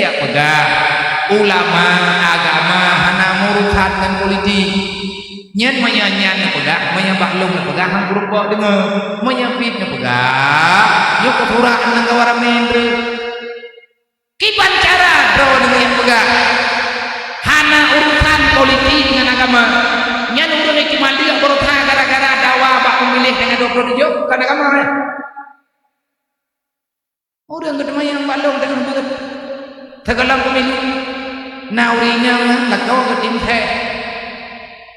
ya pegang ulama agama hana urusan dan politik nyen menyanyian pegang menyabaklum pegang hang berupa dengar menyapit pegang yuk keturaan negara mendre kipan cara bro dengan yang pegang hana urusan politik dengan agama nyen urang iki mandi berusaha gara-gara dakwah bak pemilih dengan 27 kan agama ya udah gedema yang balong dengan begitu tegalang pemilu naurinya lakau ke tim teh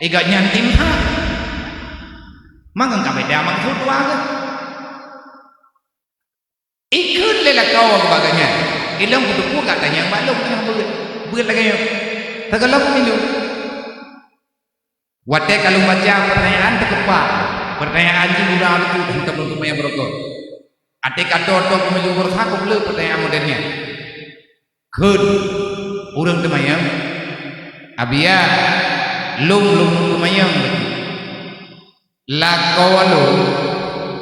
iga nyan tim ha mangang ka beda maksud waga ikut le lakau ke baganya ilang butuh ku katanya yang balong dengan begitu lagi tegalang pemilu wate kalau baca pertanyaan tepat pertanyaan ini udah itu untuk yang berokok ate kata pemilu berusaha ku beli pertanyaan modernnya kun urang temayang abia lum temayang lakawalo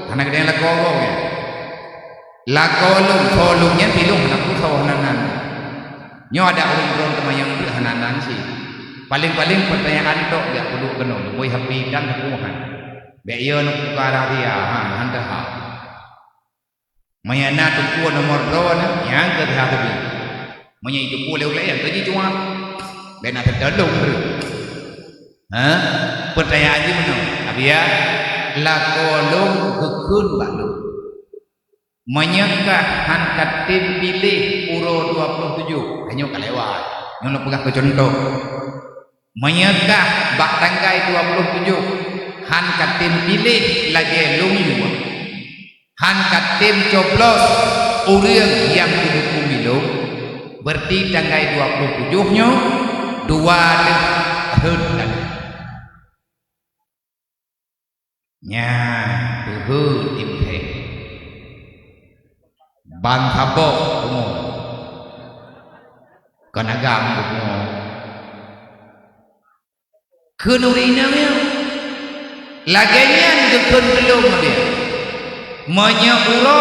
kana gede lakawo ya lakawalo tolongnya pilung aku sawanan nyo ada urang temayang hananan sih paling pertanyaan tok gak perlu kena boy happy dan kuhan be yo nu kara dia handa ha mayana tu ku nomor 2 yang ke hadapi manya itu ku leu yang tadi cuma bena terdelung ha pertanyaan ini mana abia lakolong kekun balung menyangka angkat tim pilih uro 27 hanya kelewat yang lu pegang ke contoh menyangka bak tangkai 27 angkat tim pilih lagi lungu angkat tim coblos urang yang duduk pemilu berarti tanggal 27 nya 2 dan nya tim teh bang habok umum kanagam umum kenurinanya laginya dekun belum dia menyapura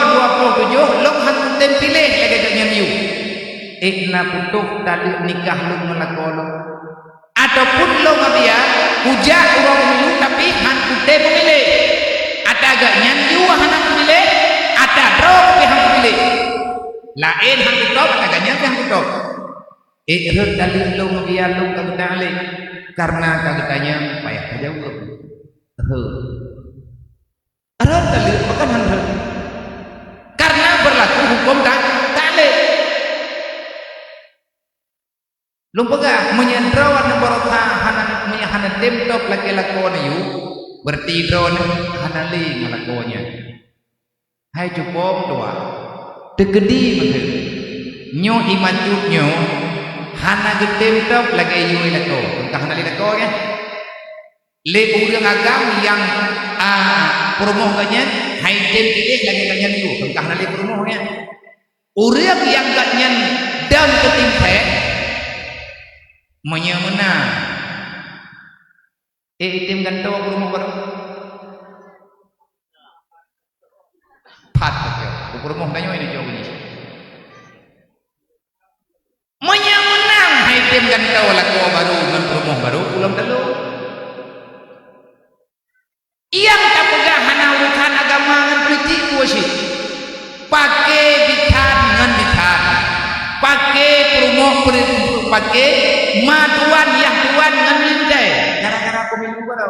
27 long hantu tem pilih lagi kat nyanyi ikna putuk tali nikah lu melakolo ataupun lo ngabia hujah urang milu tapi hantu tem pilih ada agak nyanyi hantu pilih ada drop hantu pilih lain hantu top ada agak nyanyi hantu top ikhrat tali lo ngabia lo kagak alik karena kagaknya payah aja urang ada tali makan hantu karena berlaku hukum tak alik lumpaga menyandrawan barokah hanan hanan temtok laki lakona yu berarti drone hanali ngalakonya hai cupom doa tegedi mengke nyo iman nyo hana temtok lagi yu lako ka hanali lakonya le urang agam yang promoh kanya hai tem pilih lagi kanya yu ka hanali promohnya urang yang ganyan dan ketim teh menyemena itim ganto aku rumah baru pat aku rumah danyo ini jauh ini menyemena itim ganto laku baru dengan rumah baru pulang dulu yang tak pegang hana urusan agama dengan politik kuasit pakai bitan dengan bitan pakai rumah pakai maduan yang tuan dengan lindai gara-gara pemilu baru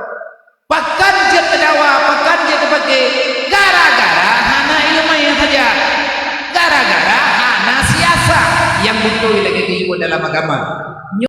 pakan dia terdawa pakan dia terpakai gara-gara hana ilmu yang saja gara-gara hana siasa yang betul lagi di dalam agama